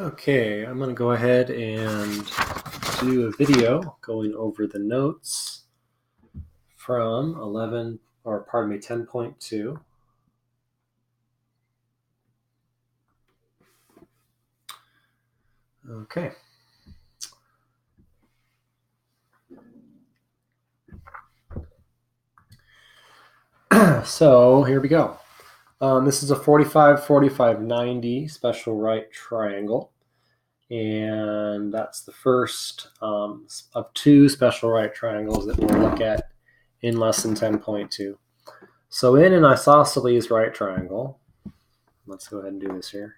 Okay, I'm going to go ahead and do a video going over the notes from 10.2. Okay. So here we go. This is a 45, 45, 90 special right triangle. And that's the first of two special right triangles that we'll look at in lesson 10.2. So in an isosceles right triangle, let's go ahead and do this here.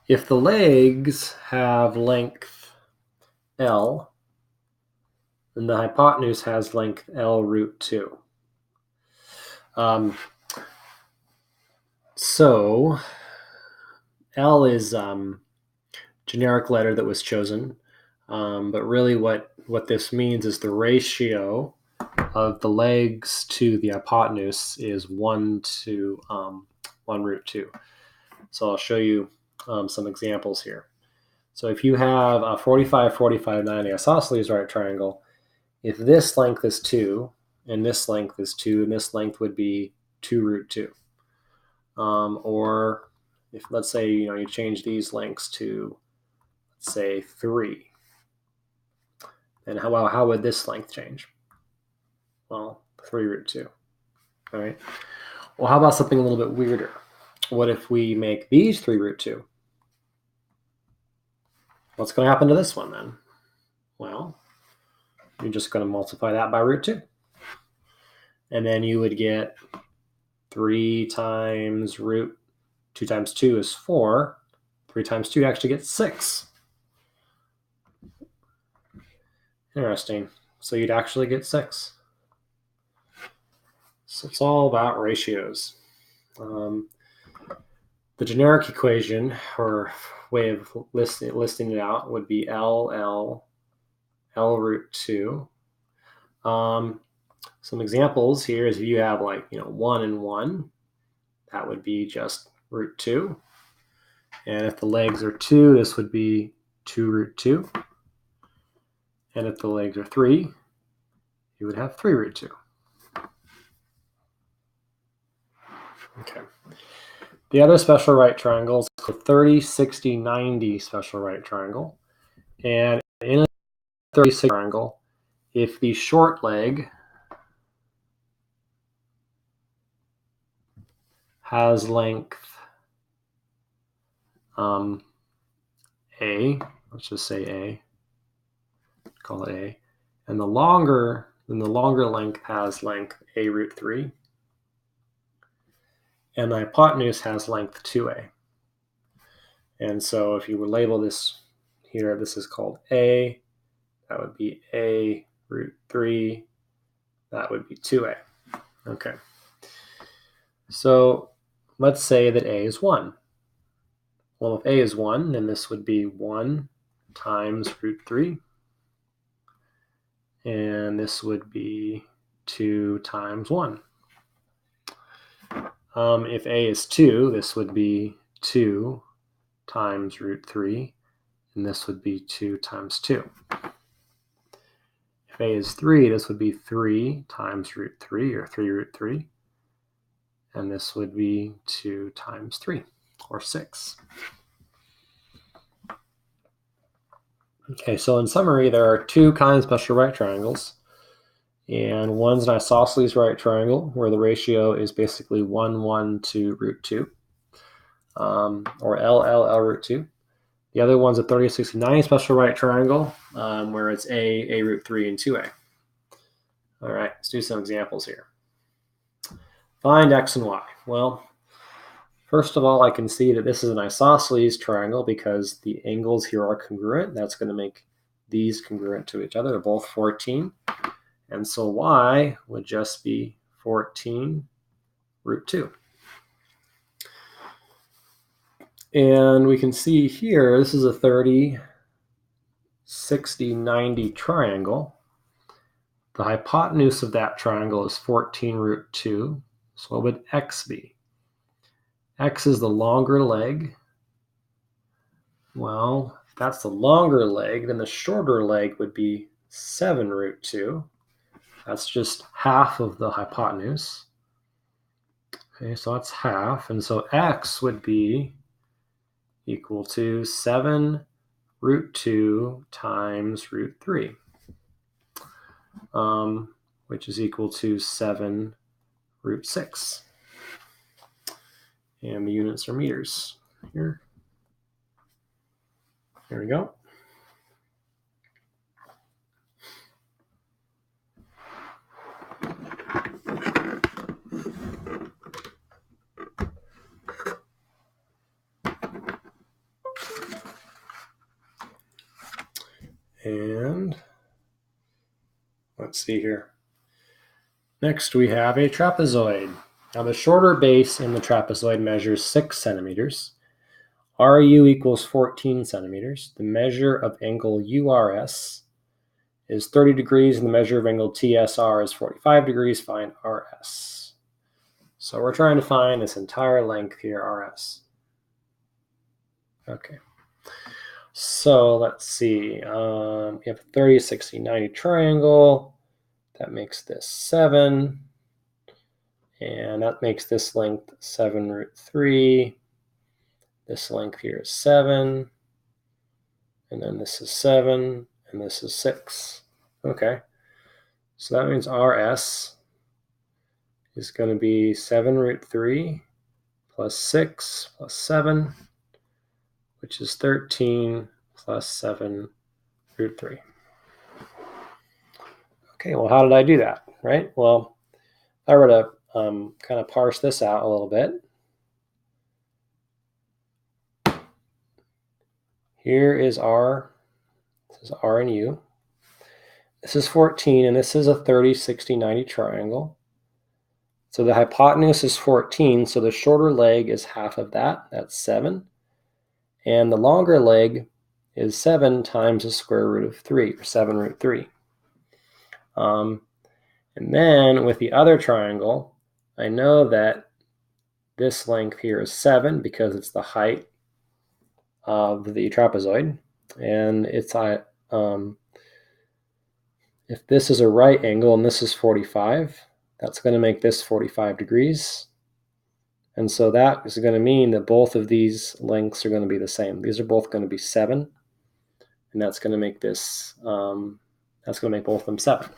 If the legs have length L, then the hypotenuse has length L root 2. So L is generic letter that was chosen, but really what this means is the ratio of the legs to the hypotenuse is 1 to 1 root 2. So I'll show you some examples here. So if you have a 45, 45, 90 isosceles right triangle, if this length is 2, and this length is 2, and this length would be 2 root 2. Or if, let's say, you change these lengths to, let's say, 3, then how would this length change? Well, 3 root 2. All right. Well, how about something a little bit weirder? What if we make these 3 root 2? What's going to happen to this one then? Well, you're just going to multiply that by root 2. And then you would get 3 times root 2 times 2 is 4. 3 times 2 actually gets 6. Interesting. So you'd actually get 6. So it's all about ratios. The generic equation, or way of listing it out, would be L root 2. Some examples here is if you have 1 and 1, that would be just root 2. And if the legs are 2, this would be 2 root 2. And if the legs are 3, you would have 3 root 2. Okay. The other special right triangle is the 30, 60, 90 special right triangle. And in a 30, 60 triangle, if the short leg has length A, let's just say A, call it A, and the longer length has length A root 3, and the hypotenuse has length 2A. And so if you would label this here, this is called A, that would be A root 3, that would be 2A. Okay. So let's say that A is 1. Well, if A is 1, then this would be 1 times root 3. And this would be 2 times 1. If A is 2, this would be 2 times root 3. And this would be 2 times 2. If A is 3, this would be 3 times root 3, or 3 root 3. And this would be 2 times 3, or 6. Okay, so in summary, there are 2 kinds of special right triangles. And one's an isosceles right triangle, where the ratio is basically 1, 1 to root 2, or L root 2. The other one's a 30, 60, 90 special right triangle, where it's A root 3, and 2A. All right, let's do some examples here. Find x and y. Well, first of all, I can see that this is an isosceles triangle because the angles here are congruent. That's going to make these congruent to each other. They're both 14. And so y would just be 14 root 2. And we can see here, this is a 30, 60, 90 triangle. The hypotenuse of that triangle is 14 root 2. So what would x be? X is the longer leg. Well, if that's the longer leg, then the shorter leg would be 7 root 2. That's just half of the hypotenuse. Okay, so that's half. And so x would be equal to 7 root 2 times root 3, which is equal to 7 root 6. And the units are meters here. There we go. And let's see here. Next, we have a trapezoid. Now, the shorter base in the trapezoid measures 6 centimeters. RU equals 14 centimeters. The measure of angle URS is 30 degrees, and the measure of angle TSR is 45 degrees. Find RS. So we're trying to find this entire length here, RS. Okay. So let's see. We have a 30, 60, 90 triangle. That makes this 7. And that makes this length 7 root 3. This length here is 7. And then this is 7. And this is 6. Okay. So that means RS is going to be 7 root 3 plus 6 plus 7, which is 13 plus 7 root 3. Okay, well, how did I do that, right? Well, if I were to kind of parse this out a little bit, here is R, this is R and U. This is 14, and this is a 30, 60, 90 triangle. So the hypotenuse is 14, so the shorter leg is half of that, that's 7. And the longer leg is 7 times the square root of 3, or 7 root 3. And then with the other triangle, I know that this length here is 7 because it's the height of the trapezoid. And it's if this is a right angle and this is 45, that's going to make this 45 degrees. And so that is going to mean that both of these lengths are going to be the same. These are both going to be 7. And that's going to make this, that's going to make both of them 7.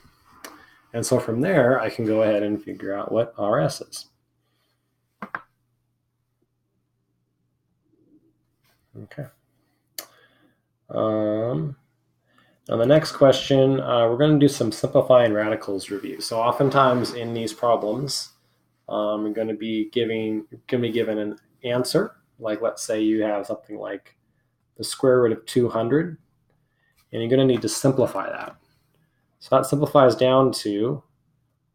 And so from there, I can go ahead and figure out what RS is. Okay. Now the next question, we're going to do some simplifying radicals review. So oftentimes in these problems, you're going to be given an answer. Like let's say you have something like the square root of 200, and you're going to need to simplify that. So that simplifies down to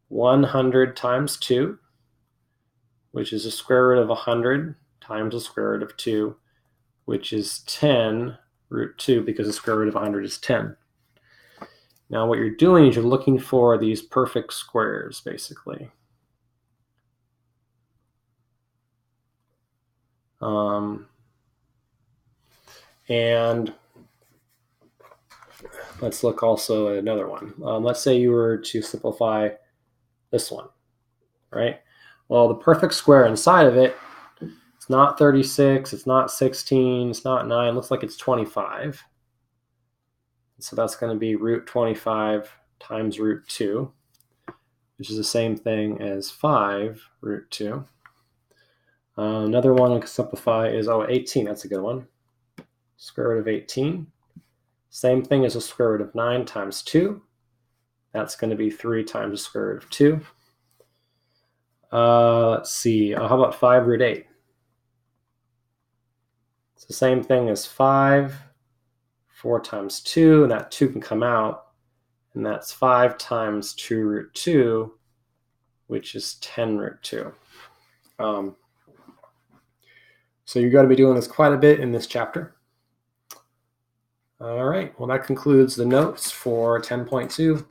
100 times 2, which is the square root of 100 times the square root of 2, which is 10 root 2, because the square root of 100 is 10. Now what you're doing is you're looking for these perfect squares, basically. And let's look also at another one. Let's say you were to simplify this one, right? Well, the perfect square inside of it, it's not 36, it's not 16, it's not 9, it looks like it's 25. So that's going to be root 25 times root 2, which is the same thing as 5 root 2. Another one I can simplify is 18. That's a good one. Square root of 18. Same thing as the square root of 9 times 2. That's going to be 3 times the square root of 2. Let's see. How about 5 root 8? It's the same thing as 5. 4 times 2, and that 2 can come out, and that's 5 times 2 root 2, which is 10 root 2. So you're going to be doing this quite a bit in this chapter. All right, well, that concludes the notes for 10.2.